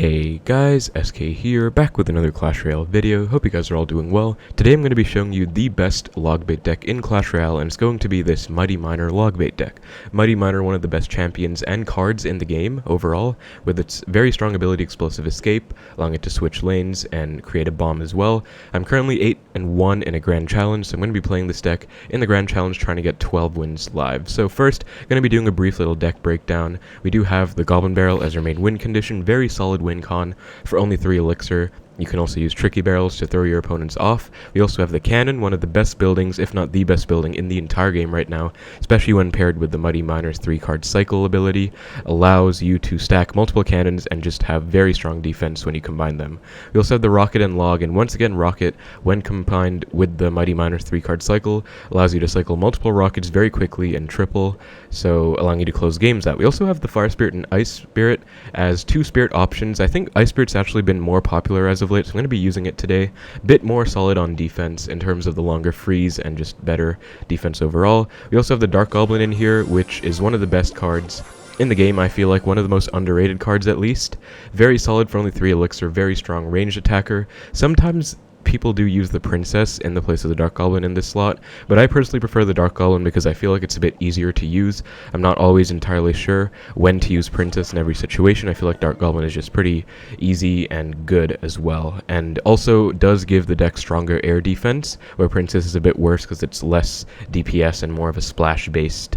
Hey guys, SK here, back with another Clash Royale video. Hope you guys are all doing well. Today I'm going to be showing you the best Logbait deck in Clash Royale, and it's going to be this Mighty Miner Logbait deck. Mighty Miner, one of the best champions and cards in the game overall, with its very strong ability Explosive Escape, allowing it to switch lanes and create a bomb as well. I'm currently 8-1 in a Grand Challenge, so I'm going to be playing this deck in the Grand Challenge trying to get 12 wins live. So first, going to be doing a brief little deck breakdown. We do have the Goblin Barrel as our main win condition, very solid win con for only 3 elixir. You can also use tricky barrels to throw your opponents off. We also have the cannon, one of the best buildings, if not the best building in the entire game right now, especially when paired with the Mighty Miner's 3-card cycle ability. Allows you to stack multiple cannons and just have very strong defense when you combine them. We also have the rocket and log, and once again rocket, when combined with the Mighty Miner's 3-card cycle, allows you to cycle multiple rockets very quickly and triple, so allowing you to close games out. We also have the Fire Spirit and Ice Spirit as 2 spirit options. I think Ice Spirit's actually been more popular as of late, so I'm going to be using it today. Bit more solid on defense in terms of the longer freeze and just better defense overall. We also have the Dart Goblin in here, which is one of the best cards in the game. I feel like one of the most underrated cards at least. Very solid for only 3 elixir, very strong ranged attacker. Sometimes people do use the Princess in the place of the Dart Goblin in this slot, but I personally prefer the Dart Goblin because I feel like it's a bit easier to use. I'm not always entirely sure when to use Princess in every situation. I feel like Dart Goblin is just pretty easy and good as well, and also does give the deck stronger air defense, where Princess is a bit worse because it's less DPS and more of a splash based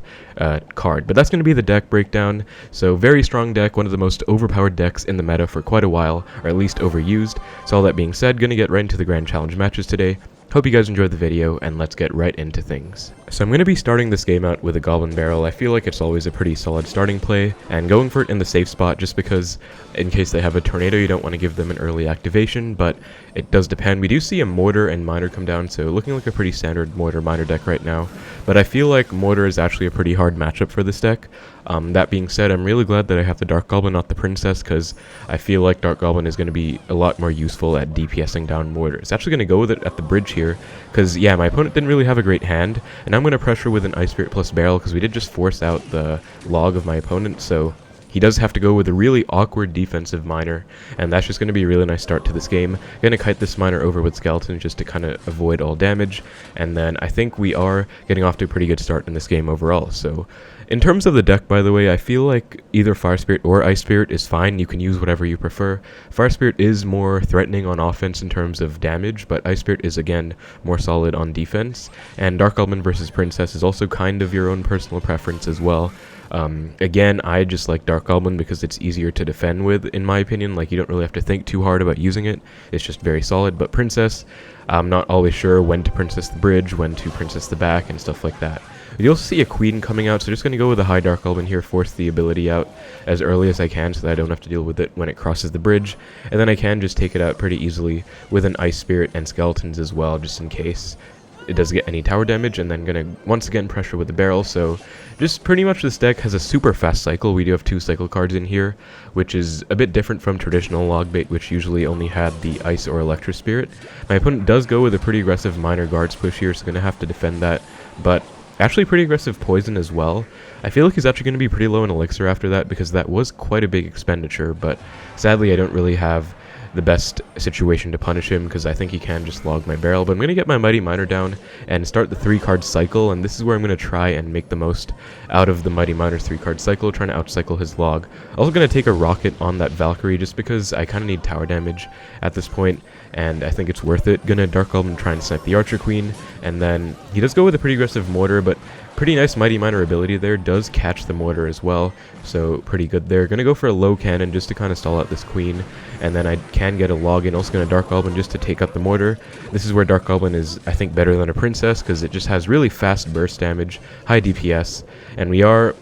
card. But that's going to be the deck breakdown. So very strong deck, one of the most overpowered decks in the meta for quite a while, or at least overused. So all that being said, going to get right into the Grand Challenge matches today. Hope you guys enjoyed the video, and let's get right into things. So I'm going to be starting this game out with a Goblin Barrel. I feel like it's always a pretty solid starting play, and going for it in the safe spot just because in case they have a Tornado, you don't want to give them an early activation, but it does depend. We do see a Mortar and Miner come down, so looking like a pretty standard Mortar Miner deck right now, but I feel like Mortar is actually a pretty hard matchup for this deck. That being said, I'm really glad that I have the Dart Goblin, not the Princess, because I feel like Dart Goblin is going to be a lot more useful at DPSing down Mortar. It's actually going to go with it at the bridge here, because yeah, my opponent didn't really have a great hand, and I'm going to pressure with an Ice Spirit plus Barrel, because we did just force out the log of my opponent, so he does have to go with a really awkward defensive Miner, and that's just going to be a really nice start to this game. Going to kite this Miner over with Skeletons just to kind of avoid all damage, and then I think we are getting off to a pretty good start in this game overall. So in terms of the deck, by the way, I feel like either Fire Spirit or Ice Spirit is fine. You can use whatever you prefer. Fire Spirit is more threatening on offense in terms of damage, but Ice Spirit is again more solid on defense. And Dart Goblin versus Princess is also kind of your own personal preference as well. Again, I just like Dart Goblin because it's easier to defend with, in my opinion. Like, you don't really have to think too hard about using it. It's just very solid. But Princess, I'm not always sure when to Princess the bridge, when to Princess the back, and stuff like that. You'll see a Queen coming out, so just going to go with a high Dart Goblin here, force the ability out as early as I can so that I don't have to deal with it when it crosses the bridge. And then I can just take it out pretty easily with an Ice Spirit and Skeletons as well, just in case it does get any tower damage, and then gonna once again pressure with the barrel. So just pretty much this deck has a super fast cycle. We do have 2 cycle cards in here, which is a bit different from traditional Logbait, which usually only had the Ice or Electro Spirit. My opponent does go with a pretty aggressive Miner Guards push here, so gonna have to defend that, but actually pretty aggressive Poison as well. I feel like he's actually going to be pretty low in elixir after that, because that was quite a big expenditure, but sadly I don't really have the best situation to punish him because I think he can just log my barrel. But I'm going to get my Mighty Miner down and start the 3-card cycle, and this is where I'm going to try and make the most out of the Mighty Miner's 3-card cycle, trying to outcycle his log. Also going to take a rocket on that Valkyrie just because I kind of need tower damage at this point, and I think it's worth it. Gonna Dart Goblin try and snipe the Archer Queen, and then he does go with a pretty aggressive Mortar, but pretty nice Mighty Miner ability there, does catch the Mortar as well, so pretty good there. Gonna go for a low cannon just to kind of stall out this Queen, and then I can get a log in. Also gonna Dart Goblin just to take out the Mortar. This is where Dart Goblin is, I think, better than a Princess, because it just has really fast burst damage, high DPS, and we are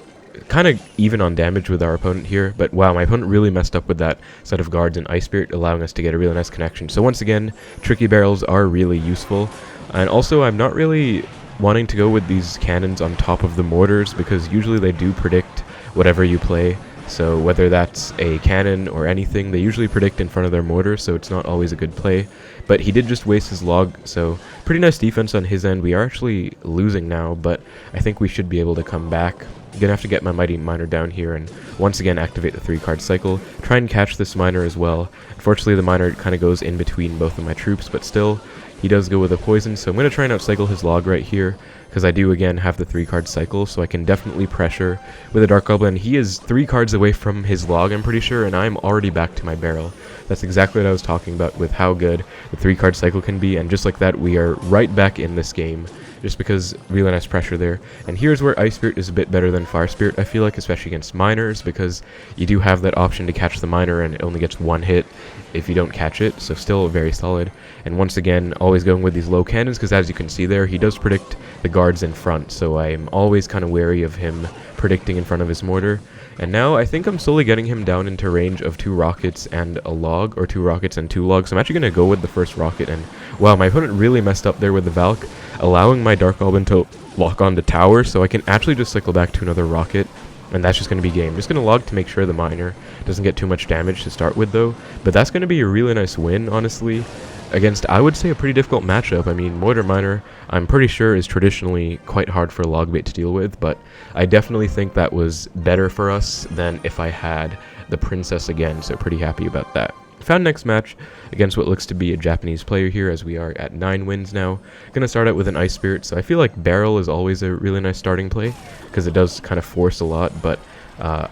kind of even on damage with our opponent here, but wow, my opponent really messed up with that set of guards and Ice Spirit, allowing us to get a really nice connection. So once again, tricky barrels are really useful, and also I'm not really wanting to go with these cannons on top of the mortars because usually they do predict whatever you play. So whether that's a cannon or anything, they usually predict in front of their mortar, so it's not always a good play. But he did just waste his log, so pretty nice defense on his end. We are actually losing now, but I think we should be able to come back. gonna have to get my Mighty Miner down here and once again activate the 3-card cycle. Try and catch this miner as well. Unfortunately, the miner kind of goes in between both of my troops, but still, he does go with a poison, so I'm going to try and outcycle his log right here, because I do again have the 3-card cycle, so I can definitely pressure with a Dart Goblin. He is 3 cards away from his log, I'm pretty sure, and I'm already back to my barrel. That's exactly what I was talking about with how good the 3-card cycle can be, and just like that, we are right back in this game, just because really nice pressure there. And here's where Ice Spirit is a bit better than Fire Spirit, I feel like, especially against miners, because you do have that option to catch the miner, and it only gets 1 hit if you don't catch it, so still very solid. And once again, always going with these low cannons, because as you can see there, he does predict the guards in front, so I'm always kind of wary of him predicting in front of his mortar. And now I think I'm slowly getting him down into range of 2 rockets and a log, or 2 rockets and 2 logs. So I'm actually going to go with the first rocket, and wow, my opponent really messed up there with the Valk, allowing my Dart Goblin to lock on the tower, so I can actually just cycle back to another rocket, and that's just going to be game. Just going to log to make sure the miner doesn't get too much damage to start with though, but that's going to be a really nice win, honestly, against, I would say, a pretty difficult matchup. I mean, Mortar Miner, I'm pretty sure, is traditionally quite hard for Logbait to deal with, but I definitely think that was better for us than if I had the Princess again, so pretty happy about that. Found next match against what looks to be a Japanese player here, as we are at 9 wins now. Gonna start out with an Ice Spirit, so I feel like Barrel is always a really nice starting play, because it does kind of force a lot, but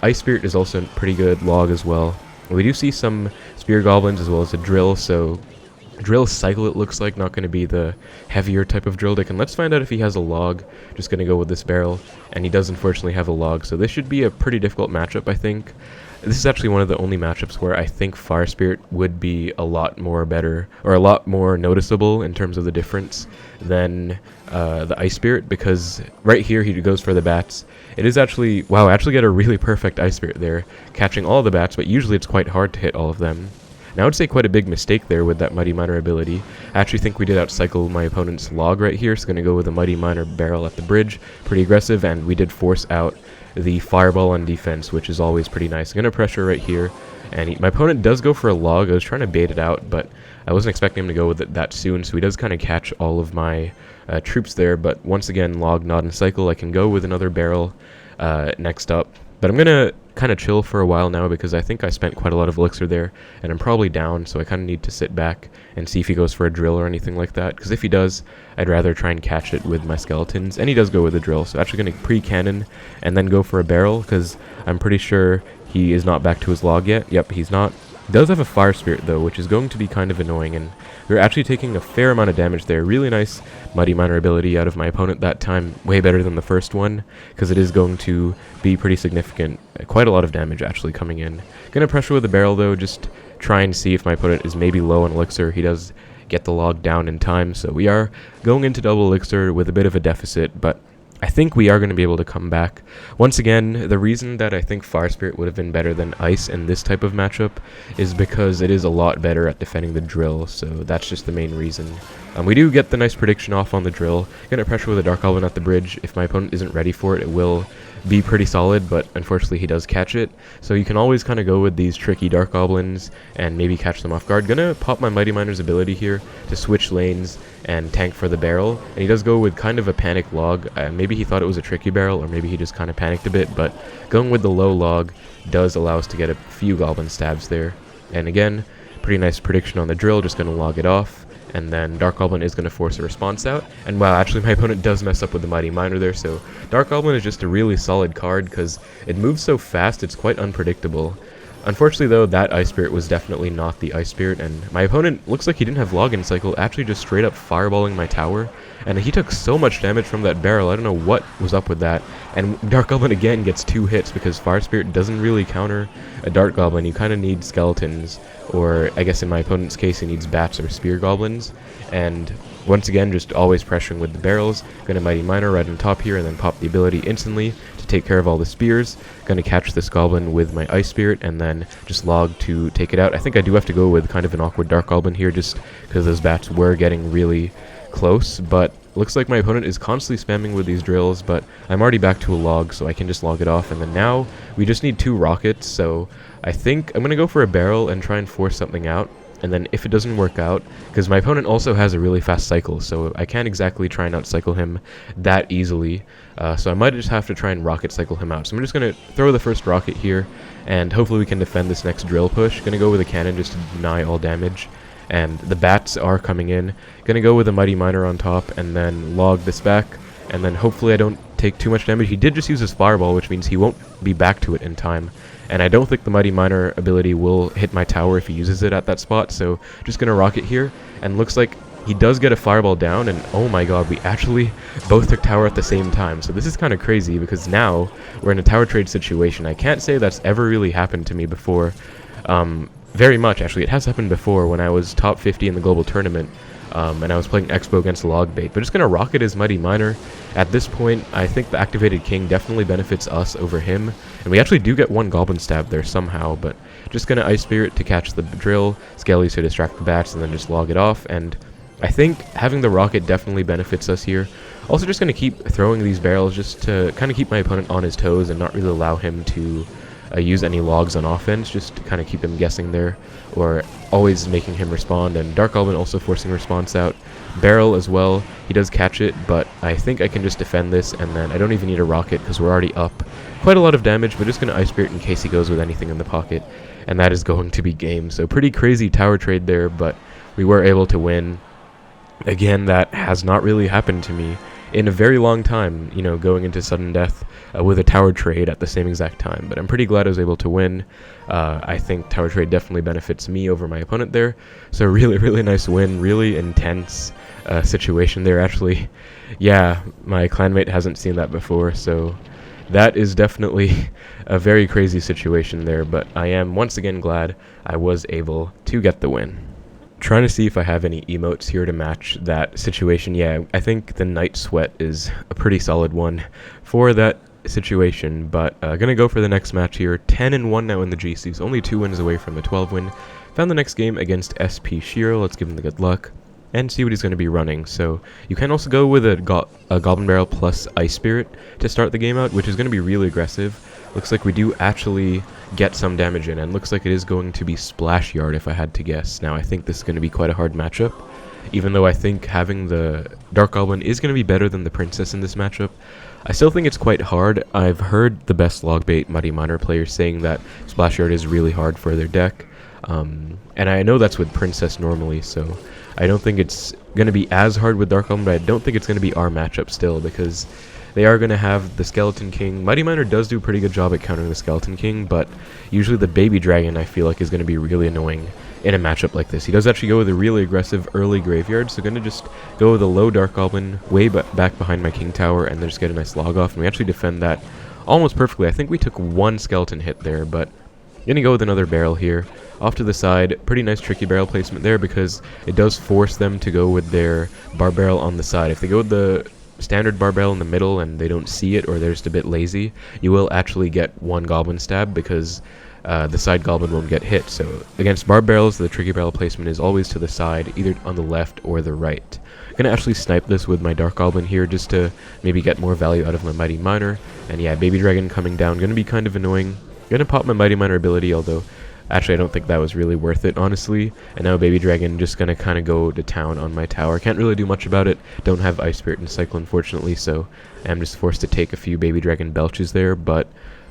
Ice Spirit is also a pretty good log as well. We do see some Spear Goblins as well as a Drill, so Drill cycle, it looks like, not going to be the heavier type of drill deck, and let's find out if he has a log. Just going to go with this barrel, and he does unfortunately have a log, so this should be a pretty difficult matchup, I think. This is actually one of the only matchups where I think Fire Spirit would be a lot more better, or a lot more noticeable in terms of the difference than the Ice Spirit, because right here he goes for the bats. It is actually, wow, I actually get a really perfect Ice Spirit there, catching all the bats, but usually it's quite hard to hit all of them. Now I would say quite a big mistake there with that Mighty Miner ability. I actually think we did outcycle my opponent's log right here, so going to go with a Mighty Miner barrel at the bridge. Pretty aggressive, and we did force out the Fireball on defense, which is always pretty nice. Going to pressure right here, and my opponent does go for a log. I was trying to bait it out, but I wasn't expecting him to go with it that soon, so he does kind of catch all of my troops there. But once again, log not in cycle. I can go with another barrel next up. But I'm going to kind of chill for a while now, because I think I spent quite a lot of elixir there, and I'm probably down, so I kind of need to sit back and see if he goes for a drill or anything like that, because if he does, I'd rather try and catch it with my skeletons, and he does go with a drill, so actually going to pre-cannon and then go for a barrel, because I'm pretty sure he is not back to his log yet. Yep, he's not. He does have a Fire Spirit though, which is going to be kind of annoying, and we're actually taking a fair amount of damage there. Really nice Mighty Miner ability out of my opponent that time, way better than the first one, because it is going to be pretty significant. Quite a lot of damage actually coming in. Gonna pressure with the barrel though, just try and see if my opponent is maybe low on elixir. He does get the log down in time, so we are going into double elixir with a bit of a deficit, but I think we are going to be able to come back. Once again, the reason that I think Fire Spirit would have been better than Ice in this type of matchup is because it is a lot better at defending the drill, so that's just the main reason. We do get the nice prediction off on the drill. Gonna pressure with a Dart Goblin at the bridge. If my opponent isn't ready for it, it will be pretty solid, but unfortunately he does catch it. So you can always kind of go with these tricky Dart Goblins and maybe catch them off guard. Gonna pop my Mighty Miner's ability here to switch lanes and tank for the barrel, and he does go with kind of a panic log. Maybe he thought it was a tricky barrel, or maybe he just kind of panicked a bit, but going with the low log does allow us to get a few goblin stabs there. And again, pretty nice prediction on the drill, just gonna log it off. And then Dart Goblin is going to force a response out. And wow, actually my opponent does mess up with the Mighty Miner there, so Dart Goblin is just a really solid card because it moves so fast, it's quite unpredictable. Unfortunately though, that Ice Spirit was definitely not the Ice Spirit, and my opponent looks like he didn't have login cycle, actually just straight up fireballing my tower. And he took so much damage from that barrel, I don't know what was up with that. And Dart Goblin again gets 2 hits because Fire Spirit doesn't really counter a Dart Goblin. You kind of need skeletons, or I guess in my opponent's case he needs bats or Spear Goblins. And once again, just always pressuring with the barrels. Gonna Mighty Miner right on top here and then pop the ability instantly to take care of all the spears. Gonna catch this Goblin with my Ice Spirit and then just log to take it out. I think I do have to go with kind of an awkward Dart Goblin here just because those bats were getting really close, but looks like my opponent is constantly spamming with these drills, but I'm already back to a log, so I can just log it off. And then now we just need 2 rockets, so I think I'm gonna go for a barrel and try and force something out. and then if it doesn't work out, because my opponent also has a really fast cycle, so I can't exactly try and outcycle him that easily, so I might just have to try and rocket cycle him out. So I'm just going to throw the first rocket here, and hopefully we can defend this next drill push. Going to go with a cannon just to deny all damage, and the bats are coming in. Going to go with a Mighty Miner on top, and then log this back, and then hopefully I don't take too much damage. He did just use his fireball, which means he won't be back to it in time. And I don't think the Mighty Miner ability will hit my tower if he uses it at that spot, so just gonna rocket here, and looks like he does get a fireball down, and oh my god, we actually both took tower at the same time. So this is kind of crazy, because now we're in a tower trade situation. I can't say that's ever really happened to me before, very much actually. It has happened before when I was top 50 in the global tournament, and I was playing Expo against Logbait. But just gonna rocket his Mighty Miner. At this point, I think the activated king definitely benefits us over him, and we actually do get one goblin stab there somehow, but just gonna Ice Spirit to catch the drill, Skellies to distract the bats, and then just log it off. And I think having the rocket definitely benefits us here. Also just gonna keep throwing these barrels just to kind of keep my opponent on his toes and not really allow him to use any logs on offense, just to kind of keep him guessing there, or always making him respond. And Dart Goblin also forcing response out. Barrel as well, he does catch it, but I think I can just defend this, and then I don't even need a rocket because we're already up quite a lot of damage, but just going to Ice Spirit in case he goes with anything in the pocket, and that is going to be game. So pretty crazy tower trade there, but we were able to win. Again, that has not really happened to me in a very long time, you know, going into sudden death with a tower trade at the same exact time. But I'm pretty glad I was able to win. I think tower trade definitely benefits me over my opponent there. So really, really nice win. Really intense situation there, actually. Yeah, my clanmate hasn't seen that before, so that is definitely a very crazy situation there. But I am once again glad I was able to get the win. Trying to see if I have any emotes here to match that situation. Yeah, I think the Night Sweat is a pretty solid one for that situation, but gonna go for the next match here. 10-1 now in the GCs, only 2 wins away from the 12 win. Found the next game against SP Shiro. Let's give him the good luck and see what he's going to be running. So you can also go with a Goblin Barrel plus Ice Spirit to start the game out, which is going to be really aggressive. Looks like we do actually get some damage in, and looks like it is going to be Splashyard if I had to guess. Now I think this is going to be quite a hard matchup, even though I think having the Dart Goblin is going to be better than the Princess in this matchup. I still think it's quite hard. I've heard the best Logbait Mighty Miner players saying that Splashyard is really hard for their deck, and I know that's with Princess normally, so I don't think it's going to be as hard with Dart Goblin, but I don't think it's going to be our matchup still, because they are going to have the Skeleton King. Mighty Miner does do a pretty good job at countering the Skeleton King, but usually the Baby Dragon I feel like is going to be really annoying in a matchup like this. He does actually go with a really aggressive early graveyard, so going to just go with a low Dart Goblin way back behind my King Tower, and then just get a nice log off, and we actually defend that almost perfectly. I think we took one skeleton hit there, but going to go with another barrel here. Off to the side, pretty nice tricky barrel placement there, because it does force them to go with their bar barrel on the side. If they go with the standard bar barrel in the middle and they don't see it, or they're just a bit lazy, you will actually get one goblin stab, because the side goblin won't get hit. So against bar barrels, the tricky barrel placement is always to the side, either on the left or the right. I'm going to actually snipe this with my Dart Goblin here, just to maybe get more value out of my Mighty Miner. And yeah, Baby Dragon coming down, going to be kind of annoying. Going to pop my Mighty Miner ability, although actually I don't think that was really worth it, honestly. And now Baby Dragon just going to kind of go to town on my tower. Can't really do much about it. Don't have Ice Spirit and Cycle, unfortunately, so I'm just forced to take a few Baby Dragon belches there, but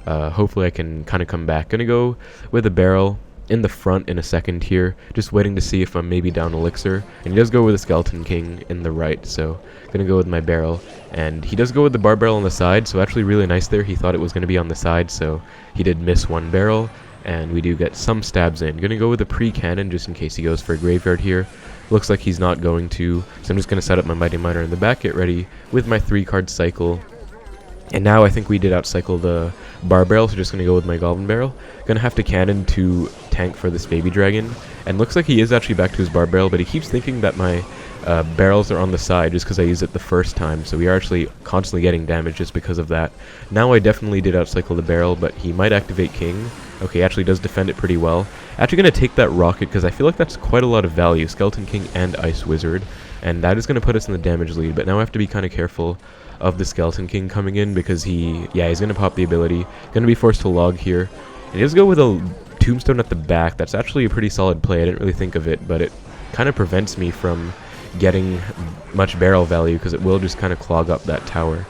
hopefully I can kind of come back. Going to go with a barrel in the front in a second here, just waiting to see if I'm maybe down elixir. And he does go with a Skeleton King in the right, so gonna go with my barrel. And he does go with the bar barrel on the side, so actually really nice there. He thought it was gonna be on the side, so he did miss one barrel, and we do get some stabs in. Gonna go with a pre-cannon just in case he goes for a graveyard here. Looks like he's not going to, so I'm just gonna set up my Mighty Miner in the back, get ready with my 3-card cycle. And now I think we did outcycle the bar barrel, so just going to go with my Goblin Barrel. Going to have to cannon to tank for this Baby Dragon. And looks like he is actually back to his bar barrel, but he keeps thinking that my barrels are on the side just because I used it the first time. So we are actually constantly getting damage just because of that. Now I definitely did outcycle the barrel, but he might activate King. Okay, he actually does defend it pretty well. Actually going to take that rocket because I feel like that's quite a lot of value. Skeleton King and Ice Wizard. And that is going to put us in the damage lead, but now I have to be kind of careful of the Skeleton King coming in, because he's going to pop the ability. Going to be forced to log here. And he does go with a tombstone at the back. That's actually a pretty solid play. I didn't really think of it, but it kind of prevents me from getting much barrel value because it will just kind of clog up that tower.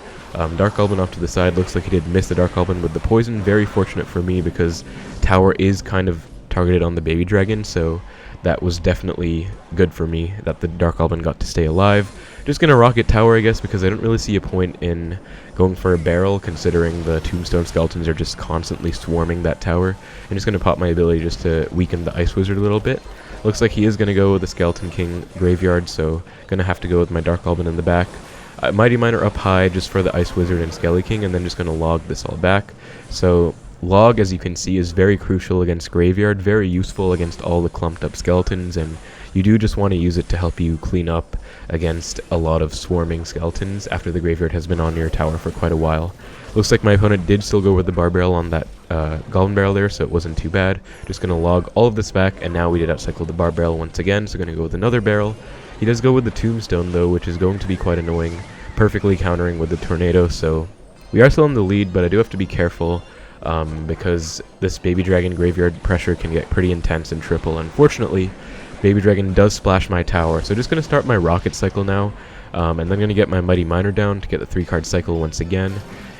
Dart Goblin off to the side. Looks like he did miss the Dart Goblin with the poison. Very fortunate for me because tower is kind of targeted on the baby dragon, so that was definitely good for me that the Dart Goblin got to stay alive. Just gonna rocket tower, I guess, because I don't really see a point in going for a barrel considering the tombstone skeletons are just constantly swarming that tower. I'm just gonna pop my ability just to weaken the Ice Wizard a little bit. Looks like he is gonna go with the Skeleton King graveyard, so gonna have to go with my Dart Goblin in the back. Mighty Miner up high just for the Ice Wizard and Skelly King, and then just gonna log this all back. So log, as you can see, is very crucial against graveyard, very useful against all the clumped up skeletons, and you do just want to use it to help you clean up against a lot of swarming skeletons after the graveyard has been on your tower for quite a while. Looks like my opponent did still go with the bar barrel on that goblin barrel there, so it wasn't too bad. Just gonna log all of this back, and now we did outcycle the bar barrel once again, so gonna go with another barrel. He does go with the tombstone though, which is going to be quite annoying, perfectly countering with the tornado, so we are still in the lead, but I do have to be careful because this baby dragon graveyard pressure can get pretty intense and triple. Unfortunately, baby dragon does splash my tower, so just going to start my rocket cycle now, and then going to get my Mighty Miner down to get the 3-card cycle once again.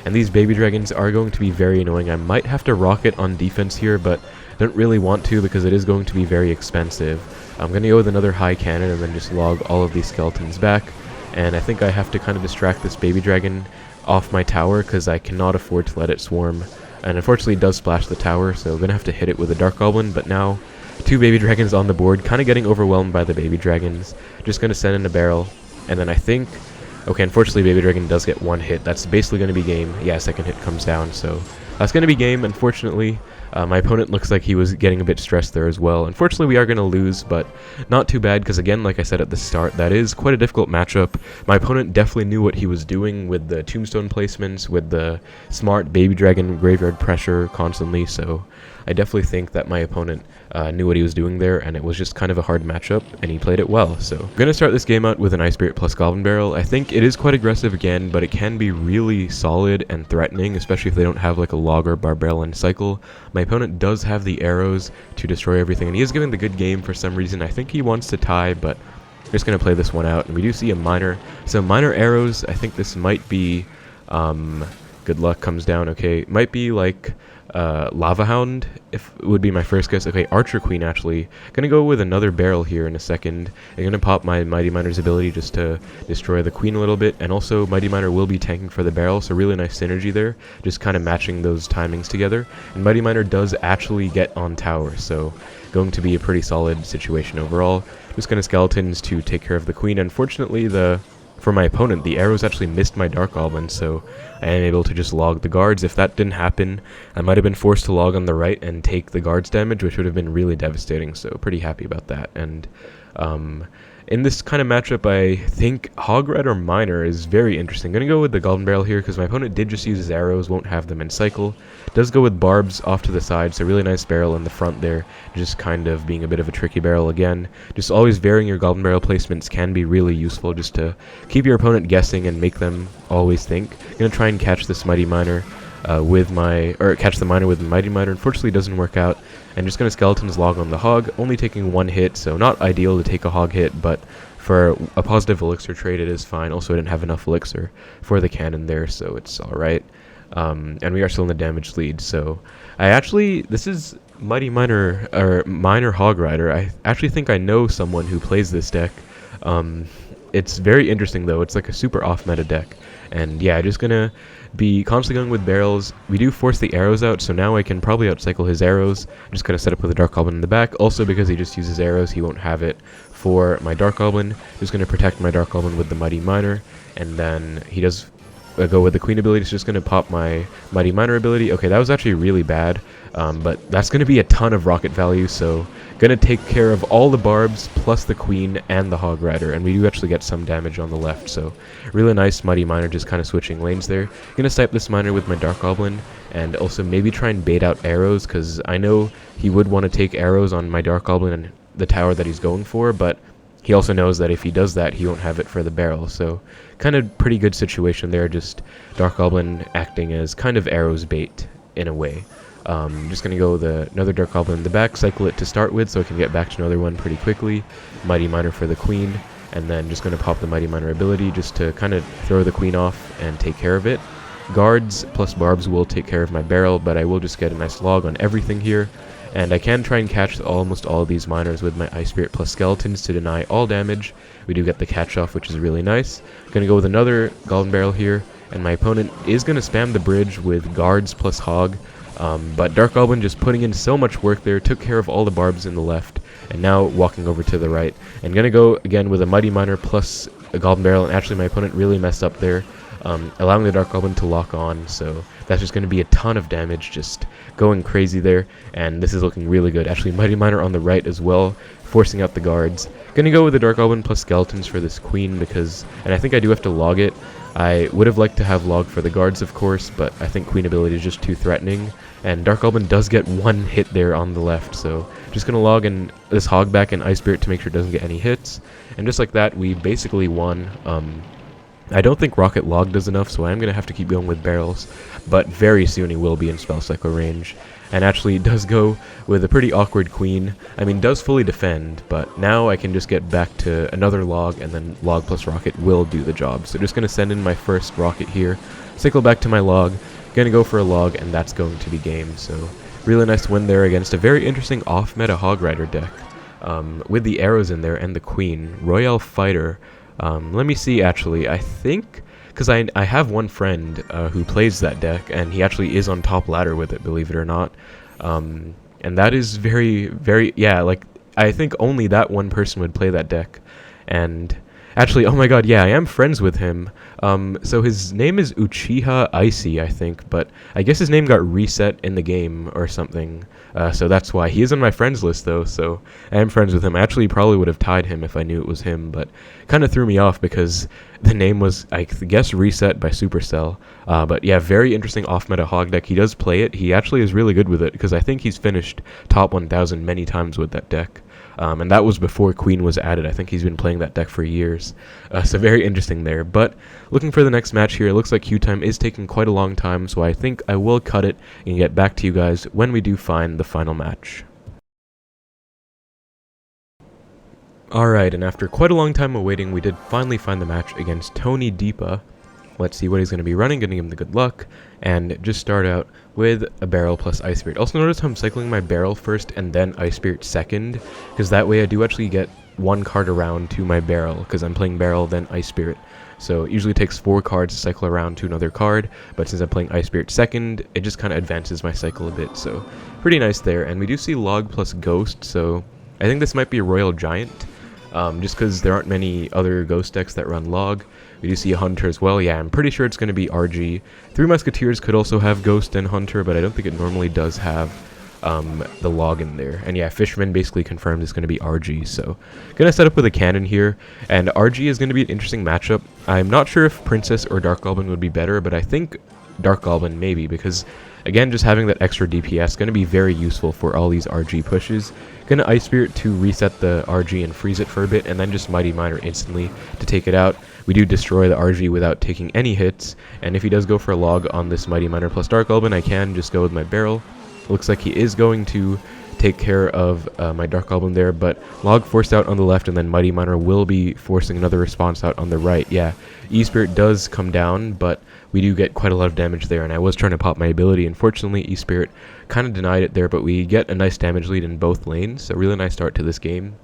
And these baby dragons are going to be very annoying. I might have to rocket on defense here, but don't really want to because it is going to be very expensive. I'm going to go with another high cannon and then just log all of these skeletons back. And I think I have to kind of distract this baby dragon off my tower because I cannot afford to let it swarm. And unfortunately it does splash the tower, so I'm going to have to hit it with a Dart Goblin. But now 2 baby dragons on the board, kind of getting overwhelmed by the baby dragons. Just going to send in a barrel. And then I think... Okay, unfortunately baby dragon does get 1 hit. That's basically going to be game. Yeah, second hit comes down, so that's going to be game, unfortunately. My opponent looks like he was getting a bit stressed there as well. Unfortunately, we are going to lose, but not too bad, because again, like I said at the start, that is quite a difficult matchup. My opponent definitely knew what he was doing with the tombstone placements, with the smart baby dragon graveyard pressure constantly, so I definitely think that my opponent knew what he was doing there, and it was just kind of a hard matchup, and he played it well. So I'm going to start this game out with an Ice Spirit plus Goblin Barrel. I think it is quite aggressive again, but it can be really solid and threatening, especially if they don't have like a log or bar barrel and cycle. My opponent does have the arrows to destroy everything, and he is giving the good game for some reason. I think he wants to tie, but I'm just going to play this one out, and we do see a miner. So miner arrows, I think this might be... good luck comes down, okay. Might be like... Lava Hound, if would be my first guess. Okay, Archer Queen actually. Gonna go with another barrel here in a second. I'm gonna pop my Mighty Miner's ability just to destroy the Queen a little bit, and also Mighty Miner will be tanking for the barrel, so really nice synergy there, just kind of matching those timings together. And Mighty Miner does actually get on tower, so going to be a pretty solid situation overall. Just gonna skeletons to take care of the Queen. Unfortunately, for my opponent, the arrows actually missed my Dart Goblin, so I am able to just log the guards. If that didn't happen, I might have been forced to log on the right and take the guards damage, which would have been really devastating, so pretty happy about that. And in this kind of matchup, I think Hog Rat or Miner is very interesting. I'm going to go with the Goblin Barrel here because my opponent did just use his arrows, won't have them in cycle. Does go with Barbs off to the side, so really nice barrel in the front there, just kind of being a bit of a tricky barrel again. Just always varying your Goblin Barrel placements can be really useful just to keep your opponent guessing and make them always think. I'm going to try and catch this Mighty Miner catch the Miner with the Mighty Miner. Unfortunately, it doesn't work out. And just going to Skeletons log on the Hog, only taking 1 hit, so not ideal to take a Hog hit, but for a positive Elixir trade, it is fine. Also, I didn't have enough Elixir for the cannon there, so it's alright. And we are still in the damage lead, so this is Mighty Miner, or Miner Hog Rider. I actually think I know someone who plays this deck. It's very interesting, though. It's like a super off-meta deck. And yeah, just gonna be constantly going with barrels. We do force the arrows out, so now I can probably outcycle his arrows. I'm just gonna set up with a Dart Goblin in the back. Also, because he just uses arrows, he won't have it for my Dart Goblin. Just gonna protect my Dart Goblin with the Mighty Miner, and then he does go with the Queen ability. It's just gonna pop my Mighty Miner ability. Okay, that was actually really bad, but that's gonna be a ton of rocket value, so gonna take care of all the Barbs plus the Queen and the Hog Rider, and we do actually get some damage on the left, so really nice Mighty Miner just kind of switching lanes there. Gonna snipe this Miner with my Dart Goblin, and also maybe try and bait out arrows, because I know he would want to take arrows on my Dart Goblin and the tower that he's going for, but he also knows that if he does that, he won't have it for the barrel, so kind of pretty good situation there, just Dart Goblin acting as kind of arrows bait in a way. Just going to go with another Dart Goblin in the back, cycle it to start with so I can get back to another one pretty quickly. Mighty Miner for the Queen, and then just going to pop the Mighty Miner ability just to kind of throw the Queen off and take care of it. Guards plus barbs will take care of my barrel, but I will just get a nice log on everything here. And I can try and catch almost all of these miners with my Ice Spirit plus Skeletons to deny all damage. We do get the catch off, which is really nice. Gonna go with another Golden Barrel here, and my opponent is gonna spam the bridge with Guards plus Hog. But Dart Goblin just putting in so much work there, took care of all the barbs in the left, and now walking over to the right. And gonna go again with a Mighty Miner plus a Golden Barrel, and actually my opponent really messed up there. Allowing the Dart Goblin to lock on, so that's just going to be a ton of damage, just going crazy there, and this is looking really good. Actually, Mighty Miner on the right as well, forcing out the guards. Going to go with the Dart Goblin plus Skeletons for this Queen, because, and I think I do have to log it. I would have liked to have log for the guards, of course, but I think Queen ability is just too threatening, and Dart Goblin does get one hit there on the left, so just going to log in this Hog back and Ice Spirit to make sure it doesn't get any hits, and just like that, we basically won. I don't think Rocket Log does enough, so I'm going to have to keep going with barrels, but very soon he will be in Spell Cycle range, and actually does go with a pretty awkward Queen. I mean, does fully defend, but now I can just get back to another log, and then log plus rocket will do the job. So just going to send in my first rocket here, cycle back to my log, going to go for a log, and that's going to be game. So really nice win there against a very interesting off-meta Hog Rider deck, with the arrows in there and the Queen. Royale Fighter. Let me see, actually, I think, because I have one friend who plays that deck, and he actually is on top ladder with it, believe it or not, and that is very, very, yeah, like, I think only that one person would play that deck, and actually, oh my god, yeah, I am friends with him. So his name is Uchiha Icy, I think, but I guess his name got reset in the game or something. So that's why. He is on my friends list, though, so I am friends with him. I actually probably would have tied him if I knew it was him, but kind of threw me off because the name was, I guess, reset by Supercell. But yeah, very interesting off-meta Hog deck. He does play it. He actually is really good with it because I think he's finished top 1000 many times with that deck. And that was before Queen was added. I think he's been playing that deck for years. So very interesting there. But looking for the next match here, it looks like queue time is taking quite a long time, so I think I will cut it and get back to you guys when we do find the final match. Alright, and after quite a long time of waiting, we did finally find the match against Tony Deepa. Let's see what he's going to be running, going to give him the good luck, and just start out with a barrel plus Ice Spirit. Also notice how I'm cycling my barrel first and then Ice Spirit second, because that way I do actually get one card around to my barrel, because I'm playing barrel then Ice Spirit. So it usually takes 4 cards to cycle around to another card, but since I'm playing Ice Spirit second, it just kind of advances my cycle a bit, so pretty nice there. And we do see Log plus Ghost, so I think this might be a Royal Giant, just because there aren't many other Ghost decks that run Log. We do see a Hunter as well. Yeah, I'm pretty sure it's going to be RG. 3 Musketeers could also have Ghost and Hunter, but I don't think it normally does have the Log in there. And yeah, Fisherman basically confirmed it's going to be RG, so going to set up with a cannon here, and RG is going to be an interesting matchup. I'm not sure if Princess or Dart Goblin would be better, but I think Dart Goblin maybe, because again, just having that extra DPS going to be very useful for all these RG pushes. Going to Ice Spirit to reset the RG and freeze it for a bit, and then just Mighty Miner instantly to take it out. We do destroy the RG without taking any hits, and if he does go for a log on this Mighty Miner plus Dart Goblin, I can just go with my barrel. Looks like he is going to take care of my Dart Goblin there, but log forced out on the left, and then Mighty Miner will be forcing another response out on the right. Yeah, E-Spirit does come down, but we do get quite a lot of damage there, and I was trying to pop my ability. Unfortunately, E-Spirit kind of denied it there, but we get a nice damage lead in both lanes, so really nice start to this game.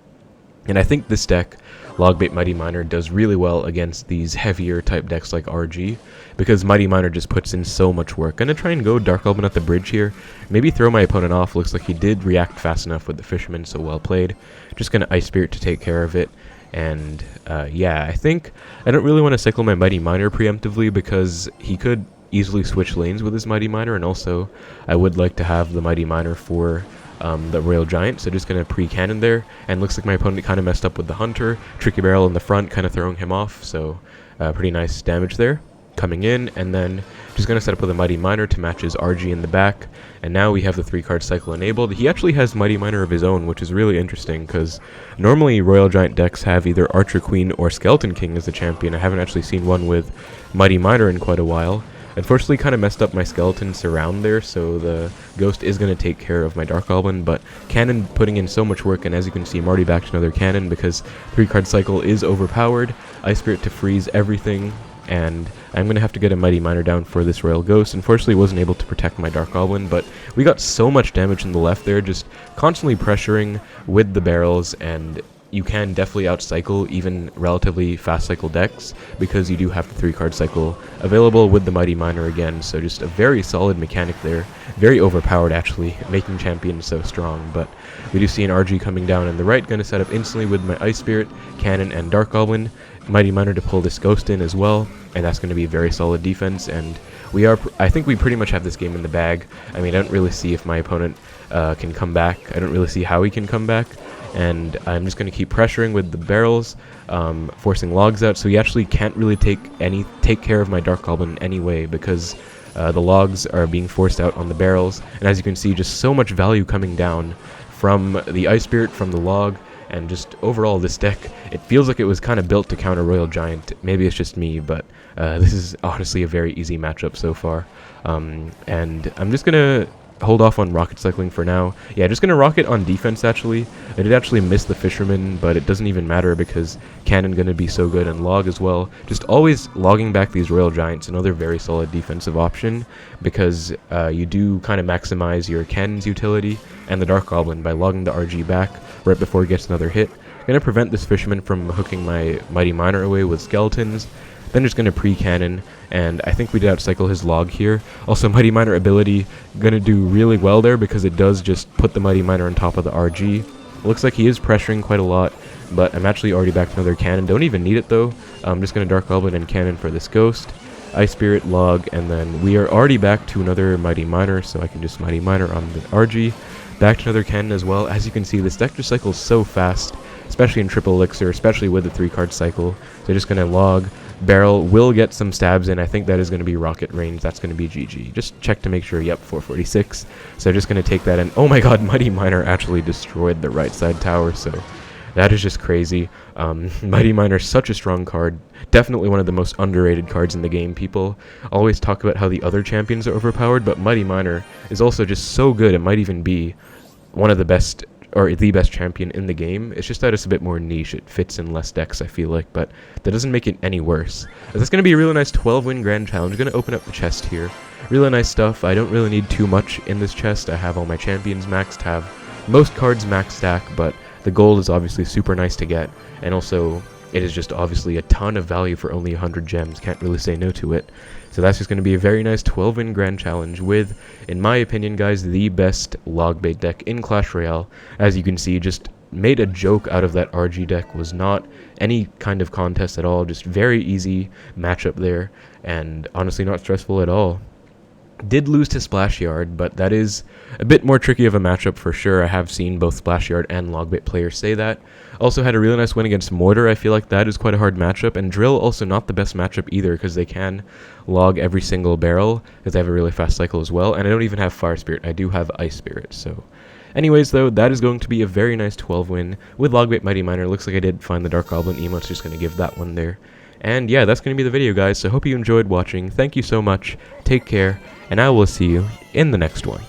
And I think this deck, Logbait Mighty Miner, does really well against these heavier type decks like RG, because Mighty Miner just puts in so much work. Gonna try and go Dart Goblin at the bridge here, maybe throw my opponent off. Looks like he did react fast enough with the Fisherman, so well played. Just gonna Ice Spirit to take care of it. And yeah, I think I don't really want to cycle my Mighty Miner preemptively, because he could easily switch lanes with his Mighty Miner, and also I would like to have the Mighty Miner for the Royal Giant, so just going to pre-cannon there, and looks like my opponent kind of messed up with the Hunter. Tricky Barrel in the front, kind of throwing him off, so pretty nice damage there. Coming in, and then just going to set up with a Mighty Miner to match his RG in the back, and now we have the 3-card cycle enabled. He actually has Mighty Miner of his own, which is really interesting, because normally Royal Giant decks have either Archer Queen or Skeleton King as the champion. I haven't actually seen one with Mighty Miner in quite a while. Unfortunately, kind of messed up my skeleton surround there, so the ghost is going to take care of my Dart Goblin, but cannon putting in so much work, and as you can see, I'm already back to another cannon because 3-card cycle is overpowered. Ice Spirit to freeze everything, and I'm going to have to get a Mighty Miner down for this Royal Ghost. Unfortunately, wasn't able to protect my Dart Goblin, but we got so much damage in the left there, just constantly pressuring with the barrels, and you can definitely outcycle even relatively fast cycle decks because you do have the 3-card cycle available with the Mighty Miner again, so just a very solid mechanic there. Very overpowered actually, making champions so strong, but we do see an RG coming down in the right, going to set up instantly with my Ice Spirit, Cannon, and Dart Goblin. Mighty Miner to pull this Ghost in as well, and that's going to be a very solid defense, and I think we pretty much have this game in the bag. I mean, I don't really see if my opponent can come back. I don't really see how he can come back, and I'm just going to keep pressuring with the barrels, forcing logs out, so he actually can't really take care of my Dart Goblin anyway because the logs are being forced out on the barrels, and as you can see, just so much value coming down from the Ice Spirit, from the log, and just overall this deck, it feels like it was kind of built to counter Royal Giant. Maybe it's just me, but this is honestly a very easy matchup so far. And I'm just going to hold off on rocket cycling for now. Yeah, just going to rocket on defense actually. I did actually miss the Fisherman, but it doesn't even matter because Cannon going to be so good, and log as well. Just always logging back these Royal Giants, another very solid defensive option because you do kind of maximize your Cannon's utility and the Dart Goblin by logging the RG back right before he gets another hit. Going to prevent this Fisherman from hooking my Mighty Miner away with skeletons. Then just going to pre-cannon, and I think we did outcycle his log here. Also, Mighty Miner ability going to do really well there because it does just put the Mighty Miner on top of the RG. It looks like he is pressuring quite a lot, but I'm actually already back to another cannon. Don't even need it though. I'm just going to Dart Goblin and cannon for this Ghost. Ice Spirit, log, and then we are already back to another Mighty Miner, so I can just Mighty Miner on the RG. Back to another cannon as well. As you can see, this deck just cycles so fast, especially in triple elixir, especially with the 3-card cycle. So just going to log. Barrel will get some stabs in. I think that is going to be rocket range. That's going to be GG. Just check to make sure. Yep, 446. So just going to take that in. Oh my god, Mighty Miner actually destroyed the right side tower. So that is just crazy. Mighty Miner, such a strong card. Definitely one of the most underrated cards in the game. People always talk about how the other champions are overpowered, but Mighty Miner is also just so good. It might even be one of the best, or the best champion in the game. It's just that it's a bit more niche. It fits in less decks, I feel like, but that doesn't make it any worse. That's going to be a really nice 12-win grand challenge. I'm going to open up the chest here. Really nice stuff. I don't really need too much in this chest. I have all my champions maxed, have most cards max stack, but the gold is obviously super nice to get, and also it is just obviously a ton of value for only 100 gems. Can't really say no to it. So that's just going to be a very nice 12-win grand challenge with, in my opinion, guys, the best Logbait deck in Clash Royale. As you can see, just made a joke out of that RG deck. Was not any kind of contest at all. Just very easy matchup there, and honestly not stressful at all. Did lose to Splashyard, but that is a bit more tricky of a matchup for sure. I have seen both Splashyard and Logbait players say that. Also had a really nice win against Mortar. I feel like that is quite a hard matchup, and Drill also not the best matchup either because they can log every single barrel because they have a really fast cycle as well, and I don't even have Fire Spirit. I do have Ice Spirit, so anyways, though, that is going to be a very nice 12-win with Logbait Mighty Miner. Looks like I did find the Dart Goblin emote, so just going to give that one there. And yeah, that's going to be the video, guys, so hope you enjoyed watching. Thank you so much, take care, and I will see you in the next one.